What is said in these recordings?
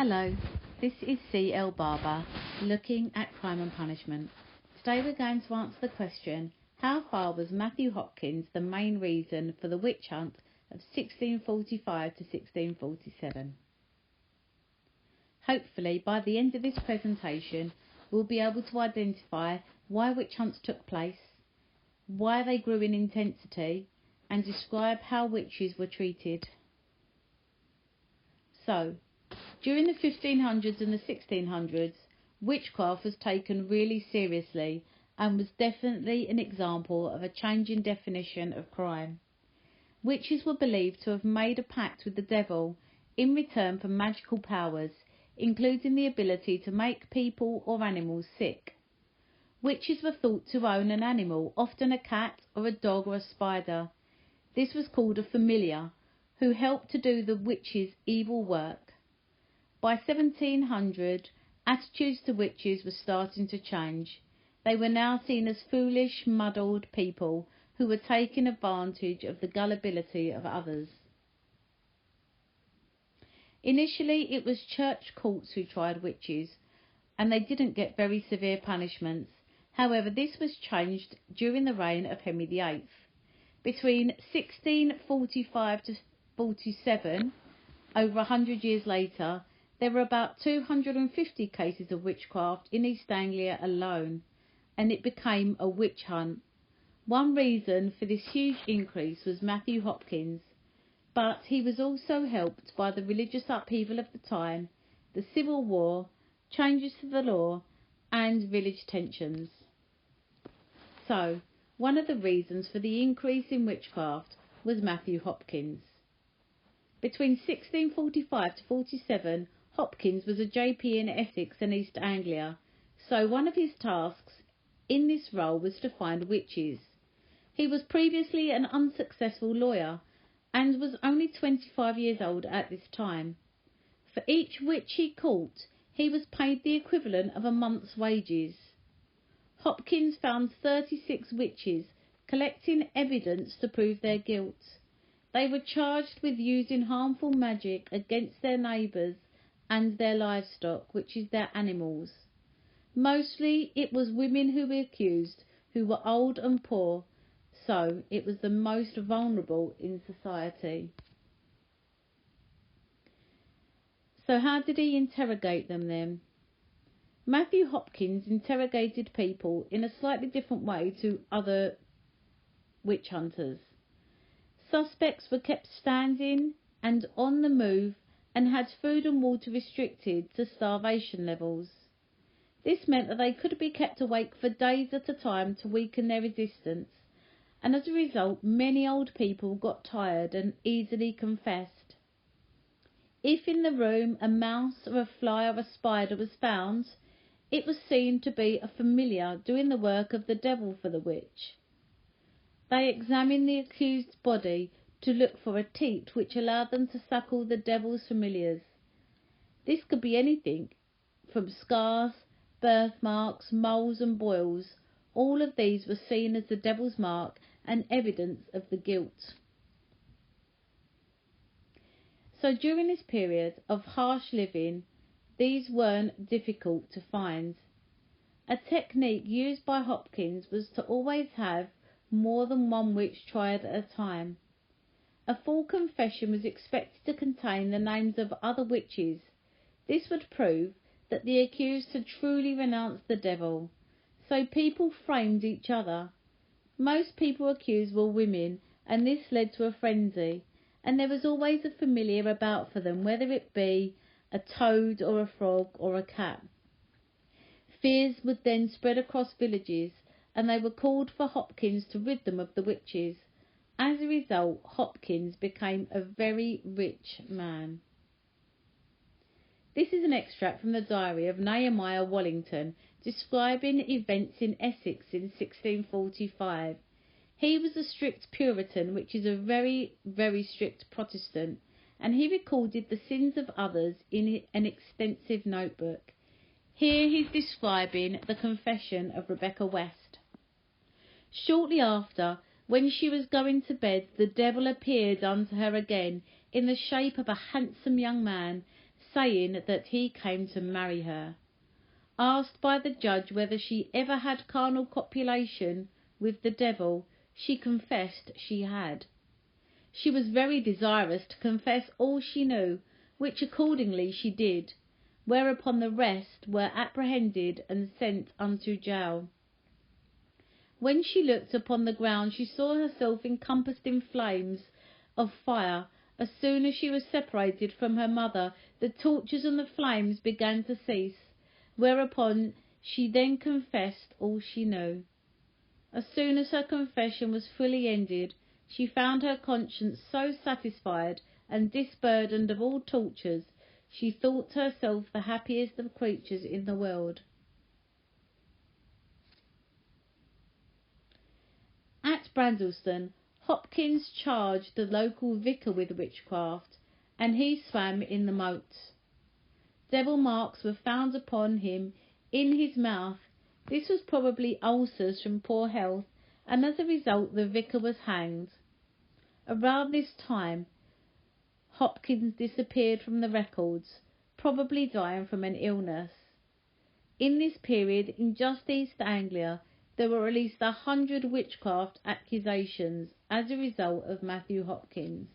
Hello, this is C.L. Barber, looking at crime and punishment. Today we're going to answer the question, how far was Matthew Hopkins the main reason for the witch hunt of 1645 to 1647? Hopefully, by the end of this presentation, we'll be able to identify why witch hunts took place, why they grew in intensity, and describe how witches were treated. So, during the 1500s and the 1600s, witchcraft was taken really seriously and was definitely an example of a change in definition of crime. Witches were believed to have made a pact with the devil in return for magical powers, including the ability to make people or animals sick. Witches were thought to own an animal, often a cat or a dog or a spider. This was called a familiar, who helped to do the witch's evil work. By 1700, attitudes to witches were starting to change. They were now seen as foolish, muddled people who were taking advantage of the gullibility of others. Initially, it was church courts who tried witches, and they didn't get very severe punishments. However, this was changed during the reign of Henry VIII. Between 1645 to 47, over 100 years later, there were about 250 cases of witchcraft in East Anglia alone, and it became a witch hunt. One reason for this huge increase was Matthew Hopkins, but he was also helped by the religious upheaval of the time, the Civil War, changes to the law, and village tensions. So, one of the reasons for the increase in witchcraft was Matthew Hopkins. Between 1645 to 47, Hopkins was a JP in Essex and East Anglia, so one of his tasks in this role was to find witches. He was previously an unsuccessful lawyer and was only 25 years old at this time. For each witch he caught, he was paid the equivalent of a month's wages. Hopkins found 36 witches, collecting evidence to prove their guilt. They were charged with using harmful magic against their neighbours and their livestock, which is their animals. Mostly it was women who were accused, who were old and poor, so it was the most vulnerable in society. So how did he interrogate them then? Matthew Hopkins interrogated people in a slightly different way to other witch hunters. Suspects were kept standing and on the move and had food and water restricted to starvation levels. This meant that they could be kept awake for days at a time to weaken their resistance, and as a result many old people got tired and easily confessed. If in the room a mouse or a fly or a spider was found, it was seen to be a familiar doing the work of the devil for the witch. They examined the accused's body to look for a teat which allowed them to suckle the devil's familiars. This could be anything from scars, birthmarks, moles and boils. All of these were seen as the devil's mark and evidence of the guilt. So during this period of harsh living, these weren't difficult to find. A technique used by Hopkins was to always have more than one witch tried at a time. A full confession was expected to contain the names of other witches. This would prove that the accused had truly renounced the devil, so people framed each other. Most people accused were women, and this led to a frenzy, and there was always a familiar about for them, whether it be a toad or a frog or a cat. Fears would then spread across villages, and they were called for Hopkins to rid them of the witches. As a result, Hopkins became a very rich man. This is an extract from the diary of Nehemiah Wallington describing events in Essex in 1645. He was a strict Puritan, which is a very, very strict Protestant, and he recorded the sins of others in an extensive notebook. Here he's describing the confession of Rebecca West. Shortly after, when she was going to bed, the devil appeared unto her again in the shape of a handsome young man, saying that he came to marry her. Asked by the judge whether she ever had carnal copulation with the devil, she confessed she had. She was very desirous to confess all she knew, which accordingly she did, whereupon the rest were apprehended and sent unto jail. When she looked upon the ground, she saw herself encompassed in flames of fire. As soon as she was separated from her mother, the torches and the flames began to cease, whereupon she then confessed all she knew. As soon as her confession was fully ended, she found her conscience so satisfied and disburdened of all tortures, she thought herself the happiest of creatures in the world. At Brandleston, Hopkins charged the local vicar with witchcraft, and he swam in the moat. Devil marks were found upon him in his mouth. This was probably ulcers from poor health, and as a result the vicar was hanged. Around this time, Hopkins disappeared from the records, probably dying from an illness. In this period, in just East Anglia, there were at least 100 witchcraft accusations as a result of Matthew Hopkins.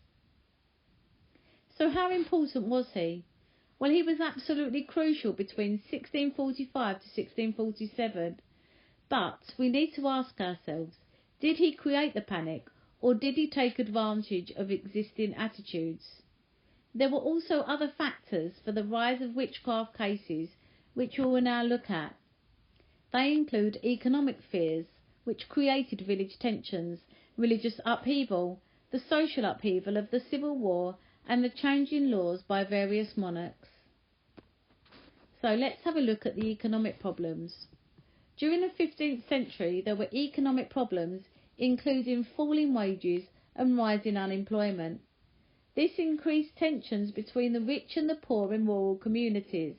So how important was he? Well, he was absolutely crucial between 1645 to 1647. But we need to ask ourselves, did he create the panic, or did he take advantage of existing attitudes? There were also other factors for the rise of witchcraft cases, which we will now look at. They include economic fears, which created village tensions, religious upheaval, the social upheaval of the Civil War, and the changing laws by various monarchs. So let's have a look at the economic problems. During the 15th century, there were economic problems, including falling wages and rising unemployment. This increased tensions between the rich and the poor in rural communities.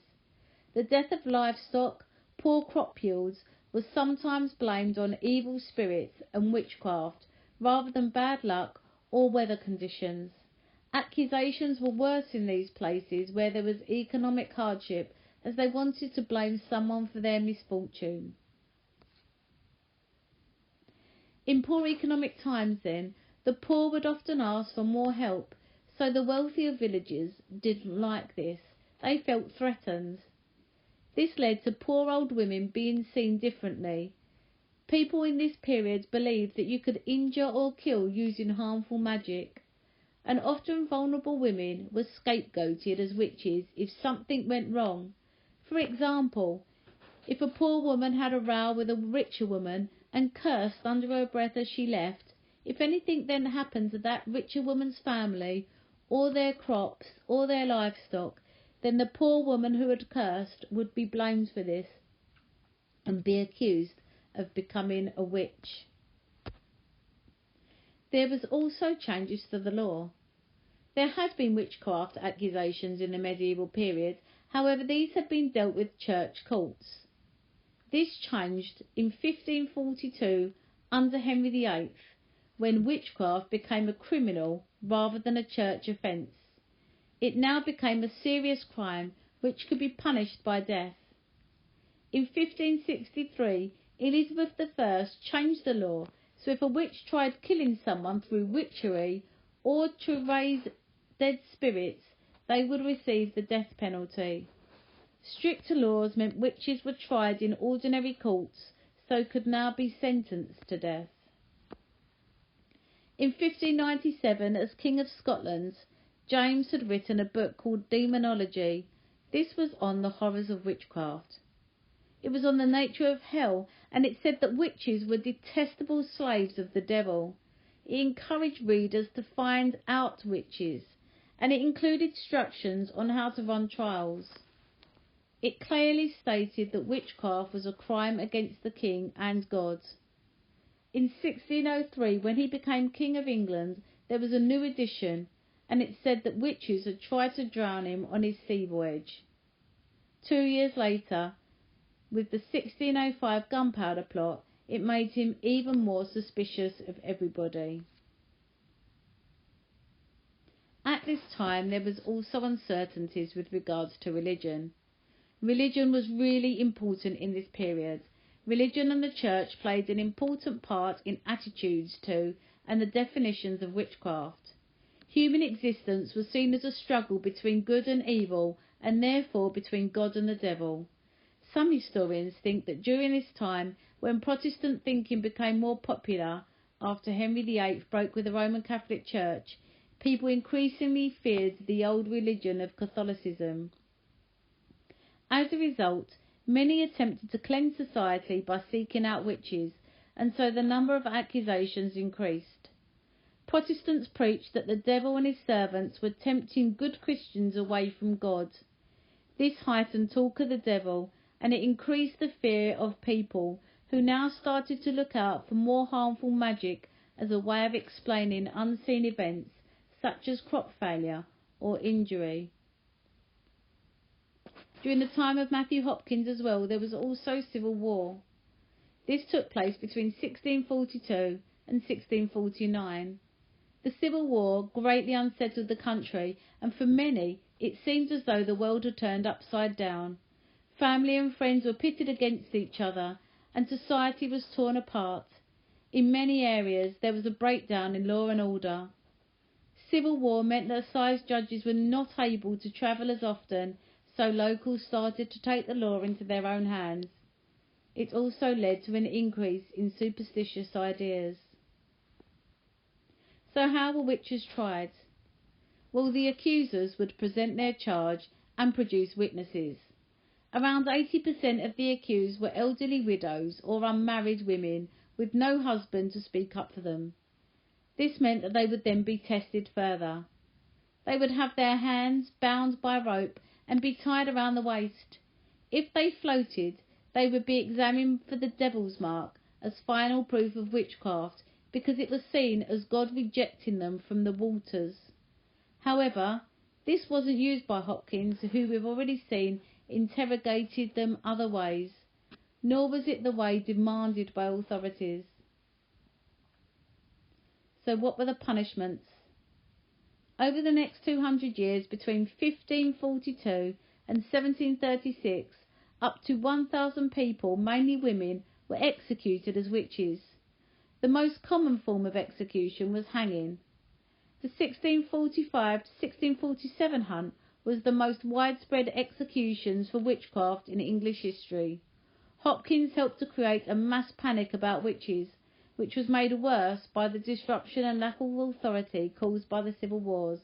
The death of livestock, poor crop yields, was sometimes blamed on evil spirits and witchcraft, rather than bad luck or weather conditions. Accusations were worse in these places where there was economic hardship, as they wanted to blame someone for their misfortune. In poor economic times then, the poor would often ask for more help, so the wealthier villagers didn't like this. They felt threatened. This led to poor old women being seen differently. People in this period believed that you could injure or kill using harmful magic, and often vulnerable women were scapegoated as witches if something went wrong. For example, if a poor woman had a row with a richer woman and cursed under her breath as she left, if anything then happened to that richer woman's family, or their crops, or their livestock, then the poor woman who had cursed would be blamed for this and be accused of becoming a witch. There was also changes to the law. There had been witchcraft accusations in the medieval period, however these had been dealt with church courts. This changed in 1542 under Henry VIII, when witchcraft became a criminal rather than a church offence. It now became a serious crime which could be punished by death. In 1563, Elizabeth I changed the law, so if a witch tried killing someone through witchery or to raise dead spirits, they would receive the death penalty. Stricter laws meant witches were tried in ordinary courts, so could now be sentenced to death. In 1597, as King of Scotland, James had written a book called Demonology. This was on the horrors of witchcraft. It was on the nature of hell, and it said that witches were detestable slaves of the devil. It encouraged readers to find out witches, and it included instructions on how to run trials. It clearly stated that witchcraft was a crime against the king and God. In 1603, when he became King of England, there was a new edition, and it said that witches had tried to drown him on his sea voyage. 2 years later, with the 1605 gunpowder plot, it made him even more suspicious of everybody. At this time, there was also uncertainties with regards to religion. Religion was really important in this period. Religion and the church played an important part in attitudes to and the definitions of witchcraft. Human existence was seen as a struggle between good and evil, and therefore between God and the devil. Some historians think that during this time, when Protestant thinking became more popular after Henry VIII broke with the Roman Catholic Church, people increasingly feared the old religion of Catholicism. As a result, many attempted to cleanse society by seeking out witches, and so the number of accusations increased. Protestants preached that the devil and his servants were tempting good Christians away from God. This heightened talk of the devil, and it increased the fear of people, who now started to look out for more harmful magic as a way of explaining unseen events such as crop failure or injury. During the time of Matthew Hopkins as well, there was also civil war. This took place between 1642 and 1649. The Civil War greatly unsettled the country, and for many it seemed as though the world had turned upside down. Family and friends were pitted against each other, and society was torn apart. In many areas there was a breakdown in law and order. Civil war meant that assize judges were not able to travel as often, so locals started to take the law into their own hands. It also led to an increase in superstitious ideas. So how were witches tried? Well, the accusers would present their charge and produce witnesses. Around 80% of the accused were elderly widows or unmarried women with no husband to speak up for them. This meant that they would then be tested further. They would have their hands bound by rope and be tied around the waist. If they floated, they would be examined for the devil's mark as final proof of witchcraft, because it was seen as God rejecting them from the waters. However, this wasn't used by Hopkins, who we've already seen interrogated them other ways, nor was it the way demanded by authorities. So what were the punishments? Over the next 200 years, between 1542 and 1736, up to 1,000 people, mainly women, were executed as witches. The most common form of execution was hanging. The 1645 to 1647 hunt was the most widespread executions for witchcraft in English history. Hopkins helped to create a mass panic about witches, which was made worse by the disruption and lack of authority caused by the civil wars.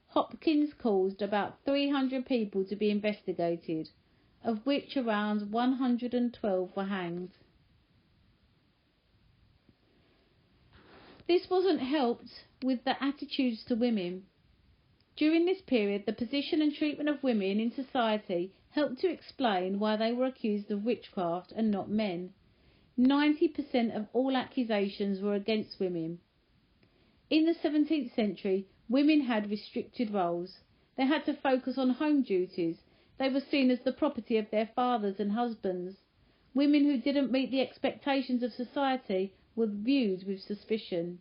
Hopkins caused about 300 people to be investigated, of which around 112 were hanged. This wasn't helped with the attitudes to women. During this period, the position and treatment of women in society helped to explain why they were accused of witchcraft and not men. 90% of all accusations were against women. In the 17th century, women had restricted roles. They had to focus on home duties. They were seen as the property of their fathers and husbands. Women who didn't meet the expectations of society were viewed with suspicion.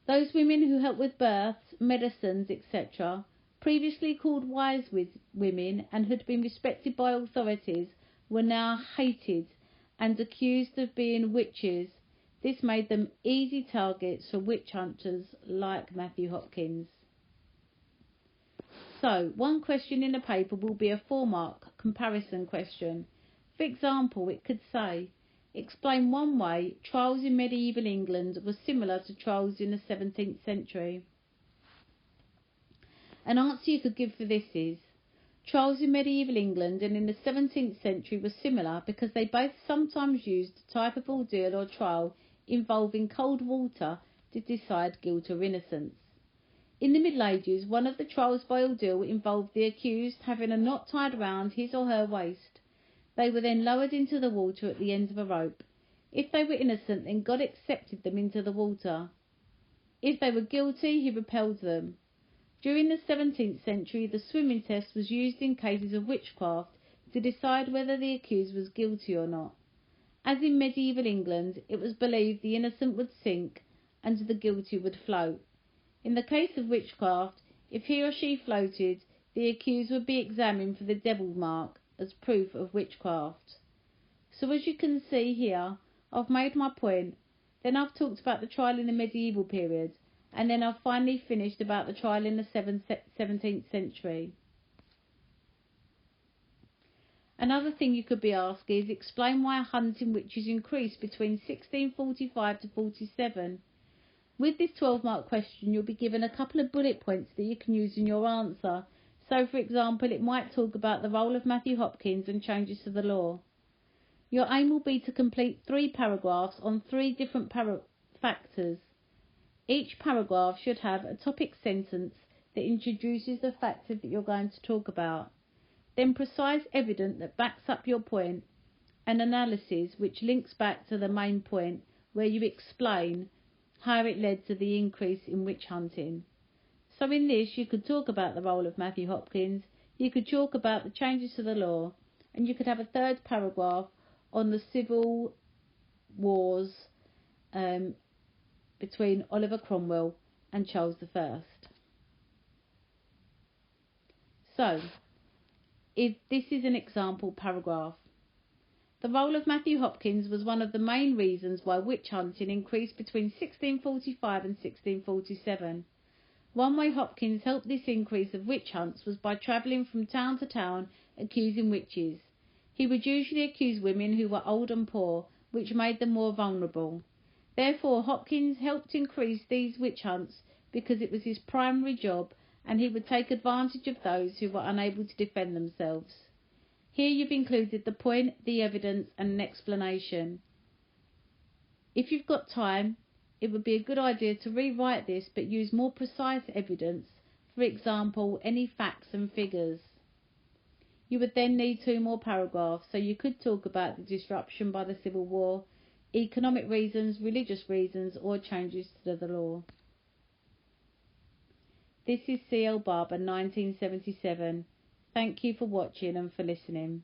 Those women who helped with births, medicines, etc., previously called wise women and had been respected by authorities, were now hated and accused of being witches. This made them easy targets for witch hunters like Matthew Hopkins. So, one question in the paper will be a 4-mark comparison question. For example, it could say, explain one way trials in medieval England were similar to trials in the 17th century. An answer you could give for this is, trials in medieval England and in the 17th century were similar because they both sometimes used a type of ordeal or trial involving cold water to decide guilt or innocence. In the Middle Ages, one of the trials by ordeal involved the accused having a knot tied round his or her waist. They were then lowered into the water at the end of a rope. If they were innocent, then God accepted them into the water. If they were guilty, he repelled them. During the 17th century, the swimming test was used in cases of witchcraft to decide whether the accused was guilty or not. As in medieval England, it was believed the innocent would sink and the guilty would float. In the case of witchcraft, if he or she floated, the accused would be examined for the devil mark as proof of witchcraft. So as you can see here, I've made my point, then I've talked about the trial in the medieval period, and then I've finally finished about the trial in the 17th century. Another thing you could be asked is, explain why hunting witches increased between 1645 to 47. With this 12-mark question, you'll be given a couple of bullet points that you can use in your answer. So, for example, it might talk about the role of Matthew Hopkins and changes to the law. Your aim will be to complete 3 paragraphs on 3 different factors. Each paragraph should have a topic sentence that introduces the factors that you're going to talk about, then precise evidence that backs up your point, and analysis which links back to the main point where you explain how it led to the increase in witch hunting. So in this, you could talk about the role of Matthew Hopkins, you could talk about the changes to the law, and you could have a 3rd paragraph on the civil wars between Oliver Cromwell and Charles I. So, if this is an example paragraph. The role of Matthew Hopkins was one of the main reasons why witch hunting increased between 1645 and 1647. One way Hopkins helped this increase of witch hunts was by travelling from town to town accusing witches. He would usually accuse women who were old and poor, which made them more vulnerable. Therefore, Hopkins helped increase these witch hunts because it was his primary job, and he would take advantage of those who were unable to defend themselves. Here you've included the point, the evidence, and an explanation. If you've got time, it would be a good idea to rewrite this but use more precise evidence, for example, any facts and figures. You would then need 2 more paragraphs, so you could talk about the disruption by the Civil War, economic reasons, religious reasons, or changes to the law. This is C.L. Barber, 1977. Thank you for watching and for listening.